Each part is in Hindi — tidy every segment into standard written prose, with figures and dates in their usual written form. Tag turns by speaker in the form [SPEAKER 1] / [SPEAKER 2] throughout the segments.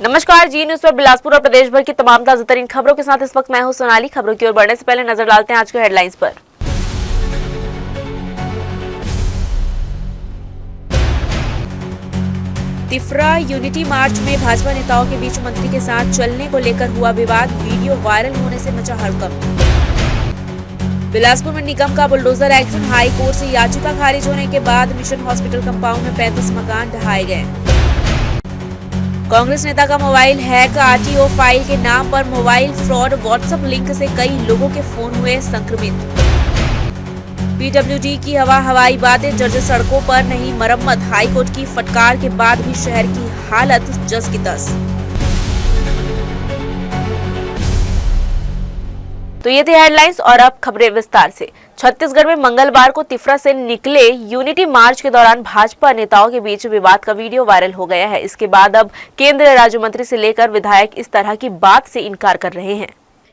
[SPEAKER 1] नमस्कार, जी न्यूज पर बिलासपुर और प्रदेश भर की तमाम ताजा तरीन खबरों के साथ इस वक्त मैं हूं सोनाली। खबरों की ओर बढ़ने से पहले नजर डालते हैं आज के हेडलाइंस पर। तिफरा यूनिटी मार्च में भाजपा नेताओं के बीच मंत्री के साथ चलने को लेकर हुआ विवाद, वीडियो वायरल होने से मचा हड़कंप। बिलासपुर में निगम का बुलडोजर एक्शन, हाई कोर्ट से याचिका खारिज होने के बाद मिशन हॉस्पिटल कंपाउंड में 35 मकान ढहाए गए। कांग्रेस नेता का मोबाइल हैक, आरटीओ फाइल के नाम पर मोबाइल फ्रॉड, व्हाट्सएप लिंक से कई लोगों के फोन हुए संक्रमित। पीडब्ल्यूडी की हवाई बातें, जर्जर सड़कों पर नहीं मरम्मत, हाईकोर्ट की फटकार के बाद भी शहर की हालत जस की तस। तो ये थी हेडलाइंस और अब खबरें विस्तार से। छत्तीसगढ़ में मंगलवार को तिफरा से निकले यूनिटी मार्च के दौरान भाजपा नेताओं के बीच विवाद का वीडियो वायरल हो गया है। इसके बाद अब केंद्रीय राज्य मंत्री से लेकर विधायक इस तरह की बात से इनकार कर रहे हैं।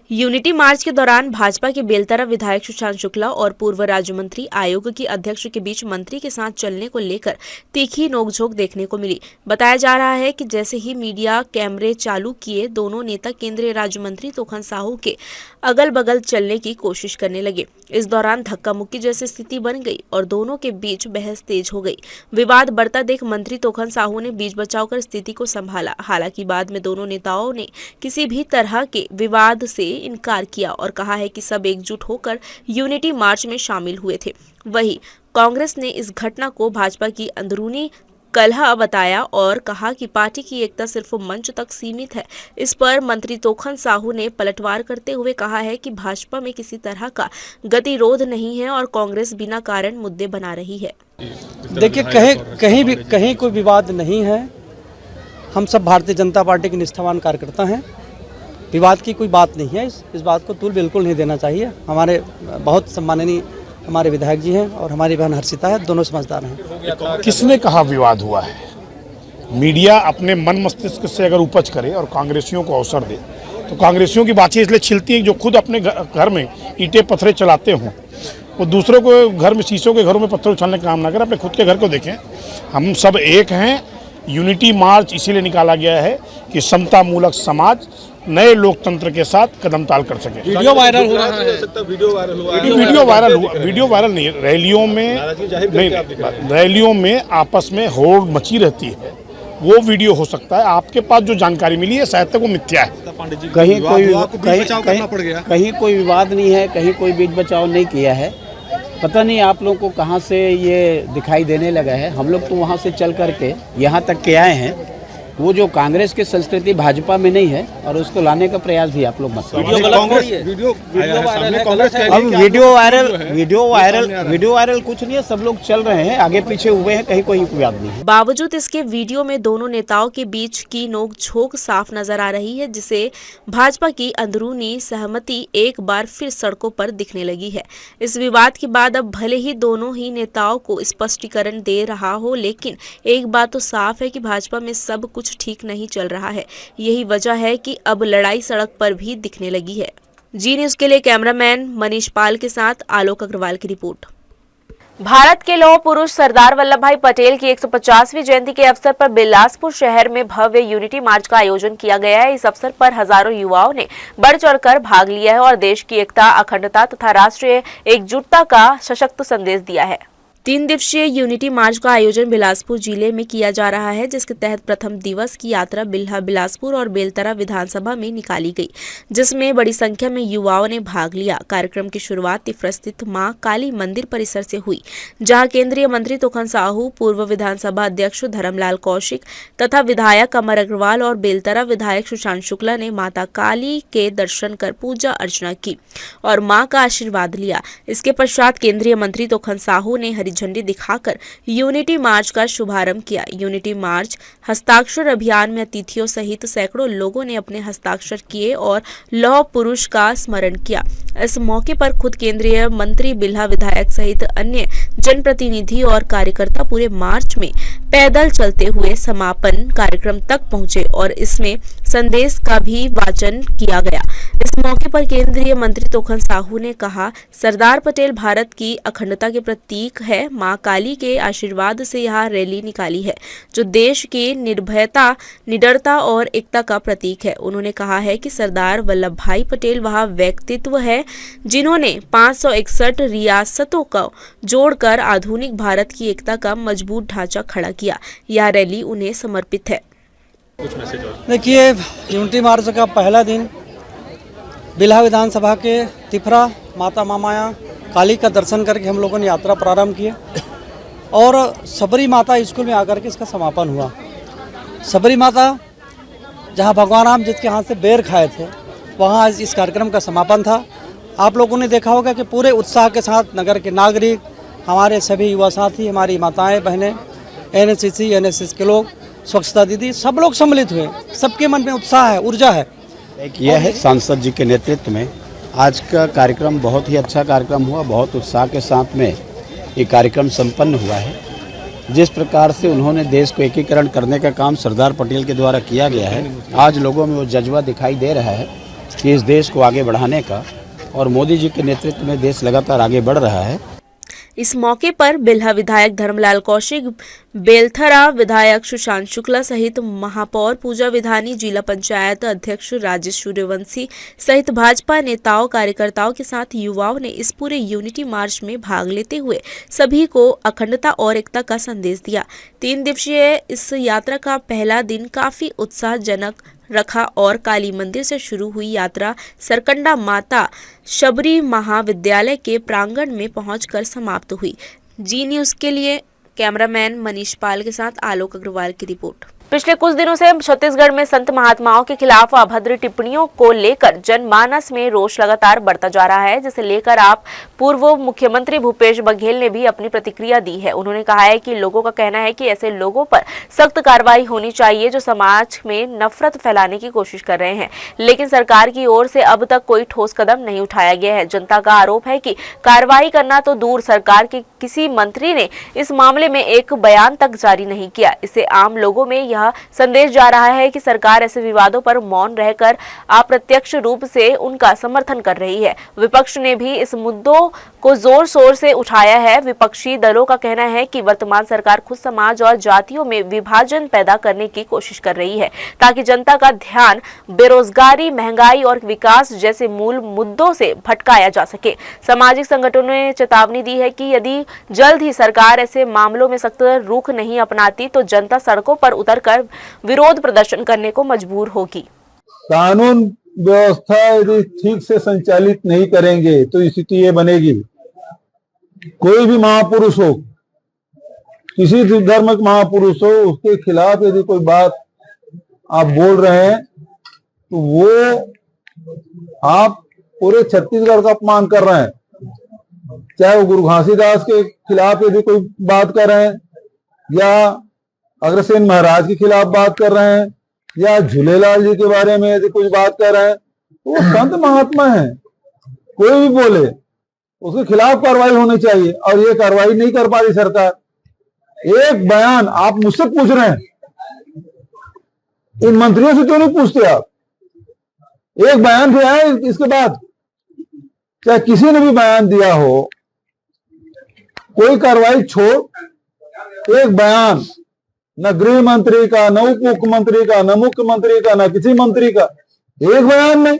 [SPEAKER 1] यूनिटी मार्च के दौरान भाजपा के बेलतरा विधायक सुशांत शुक्ला और पूर्व राज्य मंत्री आयोग की अध्यक्ष के बीच मंत्री के साथ चलने को लेकर तीखी नोकझोंक देखने को मिली। बताया जा रहा है कि जैसे ही मीडिया कैमरे चालू किए, दोनों नेता केंद्रीय राज्य मंत्री तोखन साहू के अगल बगल चलने की कोशिश करने लगे। इस दौरान धक्का मुक्की जैसी स्थिति बन गई और दोनों के बीच बहस तेज हो गई। विवाद बढ़ता देख मंत्री तोखन साहू ने बीच बचाव कर स्थिति को संभाला। हालांकि बाद में दोनों नेताओं ने किसी भी तरह के विवाद से इनकार किया और कहा है कि सब एकजुट होकर यूनिटी मार्च में शामिल हुए थे। वहीं कांग्रेस ने इस घटना को भाजपा की अंदरूनी कलह बताया और कहा कि पार्टी की एकता सिर्फ मंच तक सीमित है। इस पर मंत्री तोखन साहू ने पलटवार करते हुए कहा है कि भाजपा में किसी तरह का गतिरोध नहीं है और कांग्रेस बिना कारण मुद्दे बना रही है।
[SPEAKER 2] देखिए, कहीं कोई विवाद नहीं है। हम सब भारतीय जनता पार्टी के निष्ठावान कार्यकर्ता हैं। विवाद की कोई बात नहीं है। इस बात को तूल बिल्कुल नहीं देना चाहिए। हमारे बहुत सम्माननीय हमारे विधायक जी हैं और हमारी बहन हर्षिता है, दोनों समझदार हैं।
[SPEAKER 3] किसने कहा विवाद हुआ है? मीडिया अपने मन मस्तिष्क से अगर उपज करे और कांग्रेसियों को अवसर दे तो कांग्रेसियों की बातें इसलिए छिलती हैं जो खुद अपने घर में ईंटें पत्थरे चलाते हों, वो दूसरों को घर में, शीशों के घरों में पत्थर उछालने का काम ना करें। अपने खुद के घर को देखें। हम सब एक हैं। यूनिटी मार्च इसीलिए निकाला गया है कि समता मूलक समाज नए लोकतंत्र के साथ कदम ताल कर सके।
[SPEAKER 2] वीडियो वायरल हो रहा है।
[SPEAKER 3] वीडियो वायरल नहीं, रैलियों में आपस में होड़ मची रहती है, वो वीडियो हो सकता है। आपके पास जो जानकारी मिली है शायद तक वो मिथ्या है।
[SPEAKER 2] कहीं कोई विवाद नहीं है, कहीं कोई बीच बचाव नहीं किया है। पता नहीं आप लोगों को कहाँ से ये दिखाई देने लगा है। हम लोग तो वहाँ से चल करके यहाँ तक के आए हैं। वो जो कांग्रेस की संस्कृति भाजपा में नहीं है और उसको लाने का प्रयास भी आप लोग मत करो। वीडियो वायरल कुछ नहीं है। सब लोग चल रहे हैं, आगे पीछे हुए हैं, कहीं कोई विवाद नहीं है।
[SPEAKER 1] बावजूद इसके वीडियो में दोनों नेताओं के बीच की नोकझोंक साफ नजर आ रही है, जिसे भाजपा की अंदरूनी सहमति एक बार फिर सड़कों पर दिखने लगी है। इस विवाद के बाद अब भले ही दोनों ही नेताओं को स्पष्टीकरण दे रहा हो, लेकिन एक बात तो साफ है कि भाजपा में सब कुछ ठीक नहीं चल रहा है। यही वजह है कि अब लड़ाई सड़क पर भी दिखने लगी है। जी न्यूज के लिए कैमरामैन मनीष पाल के साथ आलोक अग्रवाल की रिपोर्ट। भारत के लौह पुरुष सरदार वल्लभ भाई पटेल की 150वीं जयंती के अवसर पर बिलासपुर शहर में भव्य यूनिटी मार्च का आयोजन किया गया है। इस अवसर पर हजारों युवाओं ने बढ़ चढ़कर भाग लिया है और देश की एकता, अखंडता तथा राष्ट्रीय एकजुटता का सशक्त संदेश दिया है। 3 दिवसीय यूनिटी मार्च का आयोजन बिलासपुर जिले में किया जा रहा है, जिसके तहत प्रथम दिवस की यात्रा बिलासपुर और बेलतरा विधानसभा में निकाली गई, जिसमें बड़ी संख्या में युवाओं ने भाग लिया। कार्यक्रम की शुरुआत तिफरा स्थित मां काली मंदिर परिसर से हुई, जहां केंद्रीय मंत्री तोखन साहू, पूर्व विधानसभा अध्यक्ष धर्मलाल कौशिक तथा विधायक अमर अग्रवाल और बेलतरा विधायक सुशांत शुक्ला ने माता काली के दर्शन कर पूजा अर्चना की और मां का आशीर्वाद लिया। इसके पश्चात केंद्रीय मंत्री तोखन साहू ने हरी झंडी दिखाकर यूनिटी मार्च का शुभारंभ किया। यूनिटी मार्च हस्ताक्षर अभियान में अतिथियों सहित सैकड़ों लोगों ने अपने हस्ताक्षर किए और लौह पुरुष का स्मरण किया। इस मौके पर खुद केंद्रीय मंत्री बिल्हा विधायक सहित अन्य जनप्रतिनिधि और कार्यकर्ता पूरे मार्च में पैदल चलते हुए समापन कार्यक्रम तक पहुंचे और इसमें संदेश का भी वाचन किया गया। इस मौके पर केंद्रीय मंत्री तोखन साहू ने कहा, सरदार पटेल भारत की अखंडता के प्रतीक है। मां काली के आशीर्वाद से यह रैली निकाली है जो देश की निर्भयता, निडरता और एकता का प्रतीक है। उन्होंने कहा है कि सरदार वल्लभ भाई पटेल वह व्यक्तित्व है जिन्होंने 561 रियासतों को जोड़कर आधुनिक भारत की एकता का मजबूत ढांचा खड़ा किया। यह रैली उन्हें समर्पित है।
[SPEAKER 2] देखिए, यूनिटी मार्च का पहला दिन बिल्हा विधानसभा के तिफरा माता महामाया काली का दर्शन करके हम लोगों ने यात्रा प्रारंभ की और सबरी माता स्कूल में आकर के इसका समापन हुआ। सबरी माता जहां भगवान राम जिसके हाथ से बेर खाए थे, वहां इस कार्यक्रम का समापन था। आप लोगों ने देखा होगा कि पूरे उत्साह के साथ नगर के नागरिक, हमारे सभी युवा साथी, हमारी माताएं बहनें, एनएसएस, एनएसएस के लोग, स्वच्छता दीदी, सब लोग सम्मिलित हुए। सबके मन में उत्साह है, ऊर्जा है।
[SPEAKER 4] यह है सांसद जी के नेतृत्व में आज का कार्यक्रम बहुत ही अच्छा कार्यक्रम हुआ। बहुत उत्साह के साथ में ये कार्यक्रम संपन्न हुआ है। जिस प्रकार से उन्होंने देश को एकीकरण करने का काम सरदार पटेल के द्वारा किया गया है, आज लोगों में वो जज्बा दिखाई दे रहा है कि इस देश को आगे बढ़ाने का, और मोदी जी के नेतृत्व में देश लगातार आगे बढ़ रहा है।
[SPEAKER 1] इस मौके पर बिल्हा विधायक धर्मलाल कौशिक, बेलथरा विधायक सुशांत शुक्ला सहित महापौर पूजा विधानी, जिला पंचायत अध्यक्ष राजेश सूर्यवंशी सहित भाजपा नेताओं, कार्यकर्ताओं के साथ युवाओं ने इस पूरे यूनिटी मार्च में भाग लेते हुए सभी को अखंडता और एकता का संदेश दिया। 3 दिवसीय इस यात्रा का पहला दिन काफी उत्साहजनक रखा और काली मंदिर से शुरू हुई यात्रा सरकंडा माता शबरी महाविद्यालय के प्रांगण में पहुंचकर समाप्त हुई। जी न्यूज़ के लिए कैमरामैन मनीष पाल के साथ आलोक अग्रवाल की रिपोर्ट। पिछले कुछ दिनों से छत्तीसगढ़ में संत महात्माओं के खिलाफ अभद्र टिप्पणियों को लेकर जनमानस में रोष लगातार बढ़ता जा रहा है, जिसे लेकर आप पूर्व मुख्यमंत्री भूपेश बघेल ने भी अपनी प्रतिक्रिया दी है। उन्होंने कहा है कि लोगों का कहना है कि ऐसे लोगों पर सख्त कार्रवाई होनी चाहिए जो समाज में नफरत फैलाने की कोशिश कर रहे हैं, लेकिन सरकार की ओर से अब तक कोई ठोस कदम नहीं उठाया गया है। जनता का आरोप है कि कार्रवाई करना तो दूर, सरकार के किसी मंत्री ने इस मामले में एक बयान तक जारी नहीं किया। इससे आम लोगों में यह संदेश जा रहा है कि सरकार ऐसे विवादों पर मौन रहकर अप्रत्यक्ष रूप से उनका समर्थन कर रही है। विपक्ष ने भी इस मुद्दों को जोर शोर से उठाया है। विपक्षी दलों का कहना है कि वर्तमान सरकार खुद समाज और जातियों में विभाजन पैदा करने की कोशिश कर रही है ताकि जनता का ध्यान बेरोजगारी, महंगाई और विकास जैसे मूल मुद्दों से भटकाया जा सके। सामाजिक संगठनों ने चेतावनी दी है कि यदि जल्द ही सरकार ऐसे मामलों में सख्त रुख नहीं अपनाती तो जनता सड़कों पर उतरकर विरोध प्रदर्शन करने को मजबूर होगी।
[SPEAKER 5] कानून व्यवस्था यदि ठीक से संचालित नहीं करेंगे तो स्थिति ये बनेगी, कोई भी महापुरुष हो, किसी भी धर्म के महापुरुष हो, उसके खिलाफ यदि कोई बात आप बोल रहे हैं तो वो आप पूरे छत्तीसगढ़ का अपमान कर रहे हैं। चाहे वो गुरु घासीदास के खिलाफ यदि कोई बात कर रहे हैं, या अग्रसेन महाराज के खिलाफ बात कर रहे हैं, या झूलेलाल जी के बारे में यदि कुछ बात कर रहे हैं, तो वो संत महात्मा है। कोई भी बोले उसके खिलाफ कार्रवाई होनी चाहिए, और ये कार्रवाई नहीं कर पा रही सरकार। एक बयान आप मुझसे पूछ रहे हैं, इन मंत्रियों से क्यों नहीं पूछते आप? एक बयान दिया है, इसके बाद चाहे किसी ने भी बयान दिया हो, कोई कार्रवाई छोड़ एक बयान, न गृह मंत्री का, न उप मुख्यमंत्री का, न मुख्यमंत्री का, न किसी मंत्री का, एक बयान नहीं।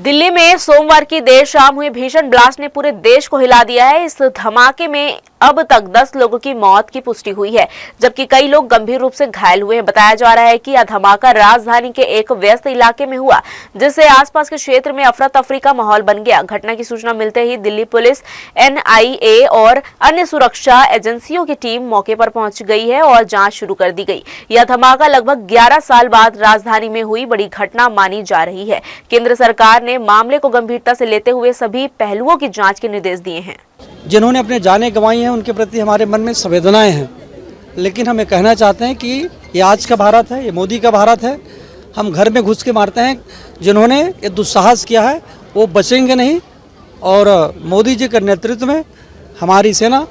[SPEAKER 1] दिल्ली में सोमवार की देर शाम हुए भीषण ब्लास्ट ने पूरे देश को हिला दिया है। इस धमाके में अब तक 10 लोगों की मौत की पुष्टि हुई है, जबकि कई लोग गंभीर रूप से घायल हुए हैं। बताया जा रहा है कि यह धमाका राजधानी के एक व्यस्त इलाके में हुआ, जिससे आसपास के क्षेत्र में अफरा तफरी का माहौल बन गया। घटना की सूचना मिलते ही दिल्ली पुलिस, एनआईए और अन्य सुरक्षा एजेंसियों की टीम मौके पर पहुंच गई है और जांच शुरू कर दी गई। यह धमाका लगभग 11 साल बाद राजधानी में हुई बड़ी घटना मानी जा रही है। केंद्र सरकार ने मामले को गंभीरता से लेते हुए सभी पहलुओं की जांच के निर्देश दिए हैं।
[SPEAKER 2] जिन्होंने अपने जानें गंवाई हैं उनके प्रति हमारे मन में संवेदनाएं हैं, लेकिन हम ये कहना चाहते हैं कि ये आज का भारत है, ये मोदी का भारत है। हम घर में घुस के मारते हैं। जिन्होंने ये दुस्साहस किया है वो बचेंगे नहीं, और मोदी जी के नेतृत्व में हमारी सेना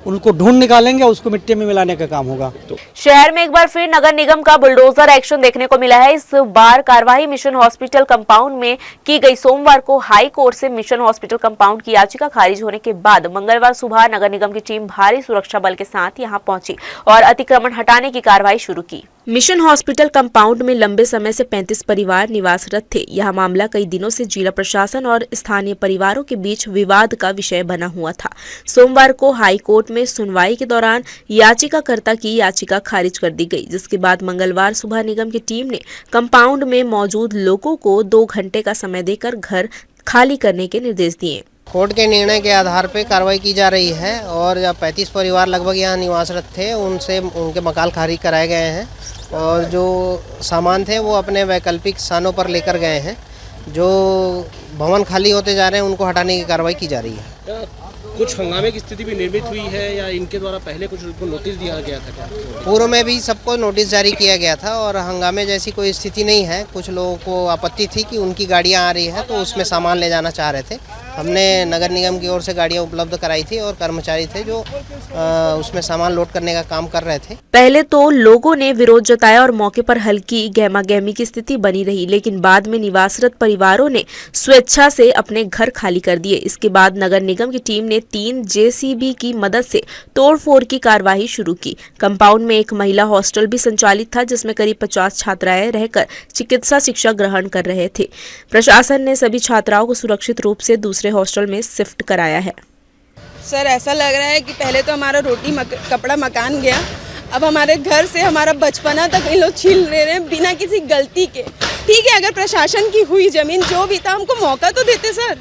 [SPEAKER 2] उनको ढूंढ निकालेंगे, उसको मिट्टी में मिलाने का काम होगा।
[SPEAKER 1] शहर में एक बार फिर नगर निगम का बुलडोजर एक्शन देखने को मिला है। इस बार कार्रवाई मिशन हॉस्पिटल कंपाउंड में की गई। सोमवार को हाई कोर्ट से मिशन हॉस्पिटल कंपाउंड की याचिका खारिज होने के बाद मंगलवार सुबह नगर निगम की टीम भारी सुरक्षा बल के साथ यहां पहुंची और अतिक्रमण हटाने की कार्रवाई शुरू की। मिशन हॉस्पिटल कंपाउंड में लंबे समय से 35 परिवार निवासरत थे। यह मामला कई दिनों से जिला प्रशासन और स्थानीय परिवारों के बीच विवाद का विषय बना हुआ था। सोमवार को हाई कोर्ट में सुनवाई के दौरान याचिकाकर्ता की याचिका खारिज कर दी गई, जिसके बाद मंगलवार सुबह निगम की टीम ने कंपाउंड में मौजूद लोगों को 2 घंटे का समय देकर घर खाली करने के निर्देश दिए।
[SPEAKER 6] कोर्ट के निर्णय के आधार पर कार्रवाई की जा रही है और 35 परिवार लगभग यहाँ निवासरत थे, उनके मकान खारिज कराए गए हैं और जो सामान थे वो अपने वैकल्पिक स्थानों पर लेकर गए हैं। जो भवन खाली होते जा रहे हैं उनको हटाने की कार्रवाई की जा रही है।
[SPEAKER 7] कुछ हंगामे की स्थिति भी निर्मित हुई है या इनके द्वारा पहले कुछ उनको नोटिस दिया गया था क्या?
[SPEAKER 6] पूर्व में भी सबको नोटिस जारी किया गया था और हंगामे जैसी कोई स्थिति नहीं है। कुछ लोगों को आपत्ति थी कि उनकी गाड़ियां आ रही है तो उसमें सामान ले जाना चाह रहे थे। हमने नगर निगम की ओर से गाड़ियां उपलब्ध कराई थी और कर्मचारी थे जो उसमें सामान लोड करने का काम कर रहे थे।
[SPEAKER 1] पहले तो लोगों ने विरोध जताया और मौके पर हल्की गहमागहमी की स्थिति बनी रही, लेकिन बाद में निवासरत परिवारों ने स्वेच्छा से अपने घर खाली कर दिए। इसके बाद नगर निगम की टीम ने 3 जेसीबी की मदद से तोड़फोड़ की कार्यवाही शुरू की। कंपाउंड में एक महिला हॉस्टल भी संचालित था, जिसमें करीब 50 छात्राएं रहकर चिकित्सा शिक्षा ग्रहण कर रहे थे। प्रशासन ने सभी छात्राओं को सुरक्षित रूप से दूसरे हॉस्टल में शिफ्ट कराया है।
[SPEAKER 8] सर, ऐसा लग रहा है कि पहले तो हमारा रोटी कपड़ा मकान गया, अब हमारे घर से हमारा बचपना तक इन लोग छीन ले रहे हैं बिना किसी गलती के। ठीक है, अगर प्रशासन की हुई जमीन जो भी था हमको मौका तो देते सर।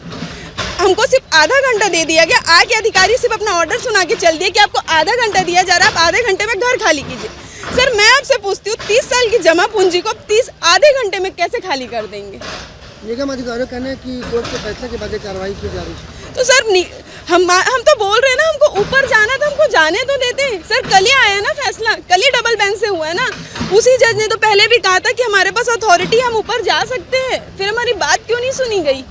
[SPEAKER 8] हमको सिर्फ आधा घंटा दे दिया गया। आके अधिकारी सिर्फ अपना ऑर्डर सुना के चल दिए कि आपको आधा घंटा दिया जा रहा है, आप आधे घंटे में घर खाली कीजिए। सर, मैं आपसे पूछती हूँ 30 साल की जमा पूंजी को 30 आधे घंटे में कैसे खाली कर देंगे?
[SPEAKER 9] निगम अधिकारियों का कहना है कि कोर्ट के फैसले के बाद कार्रवाई की जा रही है।
[SPEAKER 8] तो सर हम तो बोल रहे हैं ना, हमको ऊपर जाना था, हमको जाने तो देते। सर, कल ही आया ना फैसला, कल ही डबल बेंच से हुआ है ना। उसी जज ने तो पहले भी कहा था कि हमारे पास अथॉरिटी, हम ऊपर जा सकते हैं। फिर हमारी बात क्यों नहीं सुनी गई?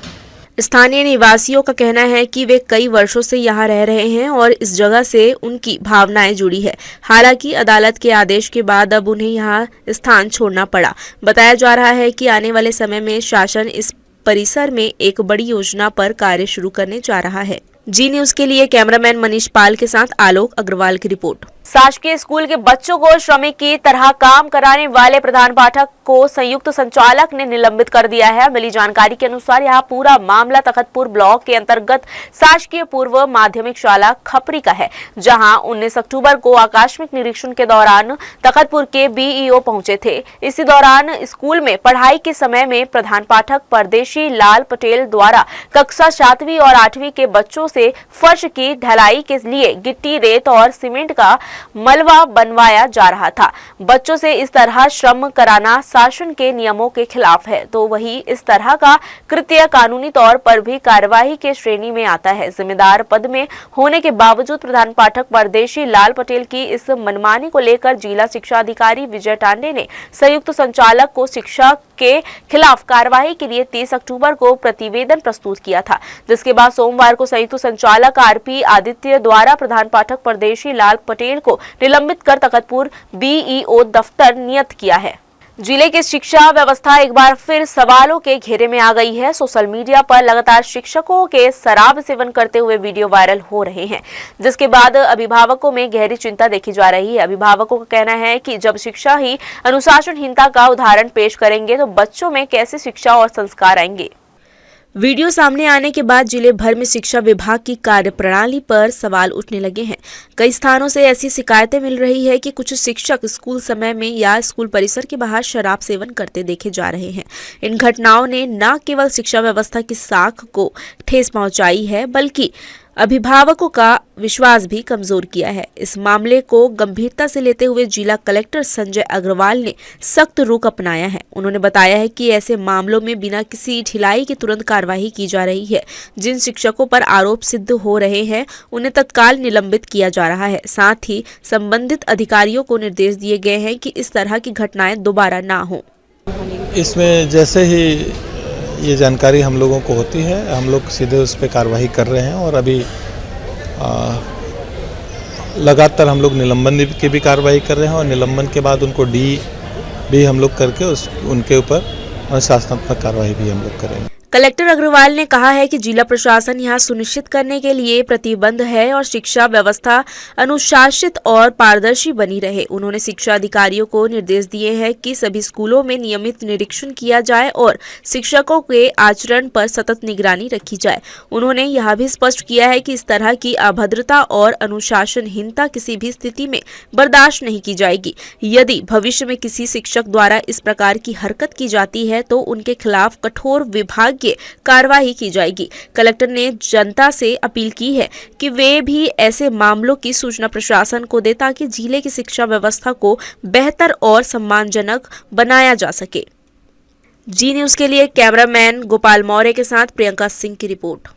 [SPEAKER 1] स्थानीय निवासियों का कहना है कि वे कई वर्षों से यहाँ रह रहे हैं और इस जगह से उनकी भावनाएं जुड़ी है। हालांकि अदालत के आदेश के बाद अब उन्हें यहाँ स्थान छोड़ना पड़ा। बताया जा रहा है कि आने वाले समय में शासन इस परिसर में एक बड़ी योजना पर कार्य शुरू करने जा रहा है। जी न्यूज के लिए कैमरामैन मनीष पाल के साथ आलोक अग्रवाल की रिपोर्ट। शासकीय स्कूल के बच्चों को श्रमिक की तरह काम कराने वाले प्रधान पाठक को संयुक्त संचालक ने निलंबित कर दिया है। मिली जानकारी के अनुसार यह पूरा मामला तखतपुर ब्लॉक के अंतर्गत शासकीय पूर्व माध्यमिक शाला खपरी का है, जहां 19 अक्टूबर को आकस्मिक निरीक्षण के दौरान तखतपुर के बीईओ पहुंचे थे। इसी दौरान स्कूल में पढ़ाई के समय में प्रधान पाठक परदेशी लाल पटेल द्वारा कक्षा 7वीं और 8वीं के बच्चों से फर्श की ढलाई के लिए गिट्टी, रेत और सीमेंट का मलबा बनवाया जा रहा था। बच्चों से इस तरह श्रम कराना शासन के नियमों के खिलाफ है, तो वही इस तरह का कृत्य कानूनी तौर पर भी कार्यवाही के श्रेणी में आता है। जिम्मेदार पद में होने के बावजूद प्रधान पाठक परदेशी लाल पटेल की इस मनमानी को लेकर जिला शिक्षा अधिकारी विजय टांडे ने संयुक्त संचालक को शिक्षा के खिलाफ कार्यवाही के लिए 30 अक्टूबर को प्रतिवेदन प्रस्तुत किया था, जिसके बाद सोमवार को संयुक्त संचालक आरपी आदित्य द्वारा प्रधान पाठक परदेशी लाल पटेल को निलंबित कर तखतपुर बीईओ दफ्तर नियत किया है। जिले की शिक्षा व्यवस्था एक बार फिर सवालों के घेरे में आ गई है। सोशल मीडिया पर लगातार शिक्षकों के शराब सेवन करते हुए वीडियो वायरल हो रहे हैं, जिसके बाद अभिभावकों में गहरी चिंता देखी जा रही है। अभिभावकों का कहना है कि जब शिक्षा ही अनुशासनहीनता का उदाहरण पेश करेंगे तो बच्चों में कैसे शिक्षा और संस्कार आएंगे। वीडियो सामने आने के बाद जिले भर में शिक्षा विभाग की कार्यप्रणाली पर सवाल उठने लगे हैं। कई स्थानों से ऐसी शिकायतें मिल रही है कि कुछ शिक्षक स्कूल समय में या स्कूल परिसर के बाहर शराब सेवन करते देखे जा रहे हैं। इन घटनाओं ने न केवल शिक्षा व्यवस्था की साख को ठेस पहुंचाई है, बल्कि अभिभावकों का विश्वास भी कमजोर किया है। इस मामले को गंभीरता से लेते हुए जिला कलेक्टर संजय अग्रवाल ने सख्त रुख अपनाया है। उन्होंने बताया है कि ऐसे मामलों में बिना किसी ढिलाई के तुरंत कार्रवाई की जा रही है। जिन शिक्षकों पर आरोप सिद्ध हो रहे हैं उन्हें तत्काल निलंबित किया जा रहा है। साथ ही संबंधित अधिकारियों को निर्देश दिए गए हैं कि इस तरह की घटनाएं दोबारा ना हो।
[SPEAKER 10] इसमें जैसे ही ये जानकारी हम लोगों को होती है, हम लोग सीधे उस पर कार्रवाई कर रहे हैं और अभी लगातार हम लोग निलंबन की भी कार्रवाई कर रहे हैं और निलंबन के बाद उनको डी भी हम लोग करके उनके ऊपर अनुशासनात्मक कार्रवाई भी हम लोग करेंगे।
[SPEAKER 1] कलेक्टर अग्रवाल ने कहा है कि जिला प्रशासन यहां सुनिश्चित करने के लिए प्रतिबद्ध है और शिक्षा व्यवस्था अनुशासित और पारदर्शी बनी रहे। उन्होंने शिक्षा अधिकारियों को निर्देश दिए हैं कि सभी स्कूलों में नियमित निरीक्षण किया जाए और शिक्षकों के आचरण पर सतत निगरानी रखी जाए। उन्होंने यह भी स्पष्ट किया है कि इस तरह की अभद्रता और अनुशासनहीनता किसी भी स्थिति में बर्दाश्त नहीं की जाएगी। यदि भविष्य में किसी शिक्षक द्वारा इस प्रकार की हरकत की जाती है तो उनके खिलाफ कठोर विभाग कार्रवाई की जाएगी। कलेक्टर ने जनता से अपील की है कि वे भी ऐसे मामलों की सूचना प्रशासन को दे ताकि जिले की शिक्षा व्यवस्था को बेहतर और सम्मानजनक बनाया जा सके। जी न्यूज के लिए कैमरामैन गोपाल मौर्य के साथ प्रियंका सिंह की रिपोर्ट।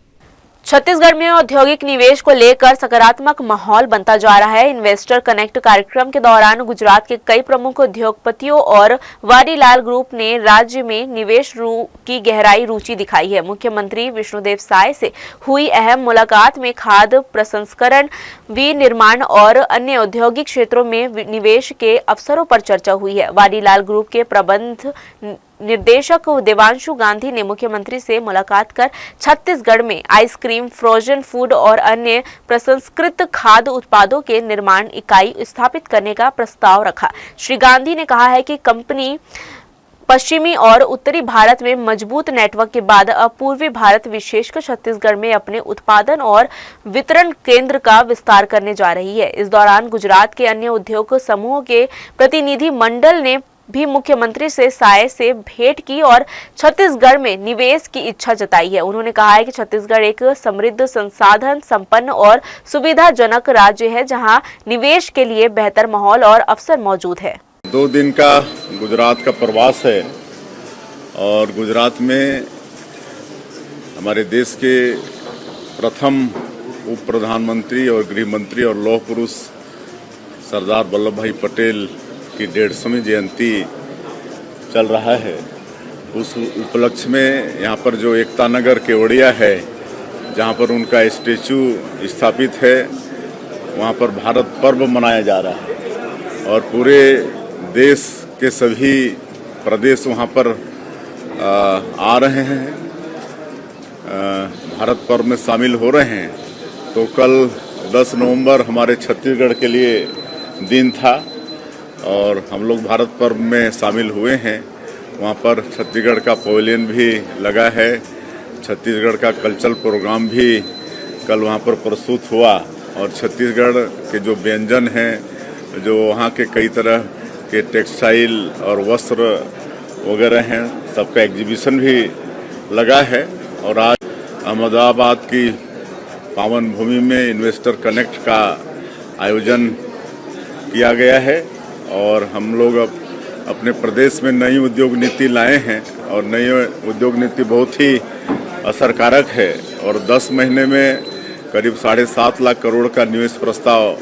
[SPEAKER 1] छत्तीसगढ़ में औद्योगिक निवेश को लेकर सकारात्मक माहौल बनता जा रहा है। इन्वेस्टर कनेक्ट कार्यक्रम के दौरान गुजरात के कई प्रमुख उद्योगपतियों और वाडीलाल ग्रुप ने राज्य में निवेश की गहराई रुचि दिखाई है। मुख्यमंत्री विष्णुदेव साय से हुई अहम मुलाकात में खाद्य प्रसंस्करण, विनिर्माण और अन्य औद्योगिक क्षेत्रों में निवेश के अवसरों पर चर्चा हुई है। वाडीलाल ग्रुप के प्रबंध निर्देशक देवांशु गांधी ने मुख्यमंत्री से मुलाकात कर छत्तीसगढ़ में आइसक्रीम, फ्रोजन फूड और अन्य प्रसंस्कृत खाद्य उत्पादों के निर्माण इकाई स्थापित करने का प्रस्ताव रखा। श्री गांधी ने कहा है कि कंपनी पश्चिमी और उत्तरी भारत में मजबूत नेटवर्क के बाद अब पूर्वी भारत विशेषकर छत्तीसगढ़ में अपने उत्पादन और वितरण केंद्र का विस्तार करने जा रही है। इस दौरान गुजरात के अन्य उद्योग समूहों के प्रतिनिधि मंडल ने भी मुख्यमंत्री से साय से भेंट की और छत्तीसगढ़ में निवेश की इच्छा जताई है। उन्होंने कहा है कि छत्तीसगढ़ एक समृद्ध, संसाधन संपन्न और सुविधाजनक राज्य है जहां निवेश के लिए बेहतर माहौल और अवसर मौजूद है।
[SPEAKER 11] 2 दिन का गुजरात का प्रवास है और गुजरात में हमारे देश के प्रथम उप प्रधानमंत्री और गृह मंत्री और लौह पुरुष सरदार वल्लभ भाई पटेल की 150वीं जयंती चल रहा है। उस उपलक्ष्य में यहाँ पर जो एकता नगर केवड़िया है, जहाँ पर उनका स्टैचू स्थापित है, वहाँ पर भारत पर्व मनाया जा रहा है और पूरे देश के सभी प्रदेश वहाँ पर आ रहे हैं, भारत पर्व में शामिल हो रहे हैं। तो कल 10 नवंबर हमारे छत्तीसगढ़ के लिए दिन था और हम लोग भारत पर्व में शामिल हुए हैं। वहाँ पर छत्तीसगढ़ का पवेलियन भी लगा है, छत्तीसगढ़ का कल्चरल प्रोग्राम भी कल वहाँ पर प्रस्तुत हुआ और छत्तीसगढ़ के जो व्यंजन हैं, जो वहाँ के कई तरह के टेक्सटाइल और वस्त्र वगैरह हैं, सबका एग्जीबिशन भी लगा है। और आज अहमदाबाद की पावन भूमि में इन्वेस्टर कनेक्ट का आयोजन किया गया है और हम लोग अब अपने प्रदेश में नई उद्योग नीति लाए हैं और नई उद्योग नीति बहुत ही असरकारक है और 10 महीने में करीब 7.5 लाख करोड़ का निवेश प्रस्ताव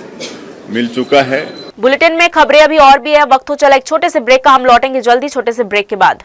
[SPEAKER 11] मिल चुका है।
[SPEAKER 1] बुलेटिन में खबरें अभी और भी है, वक्त हो चला एक छोटे से ब्रेक का। हम लौटेंगे जल्दी छोटे से ब्रेक के बाद।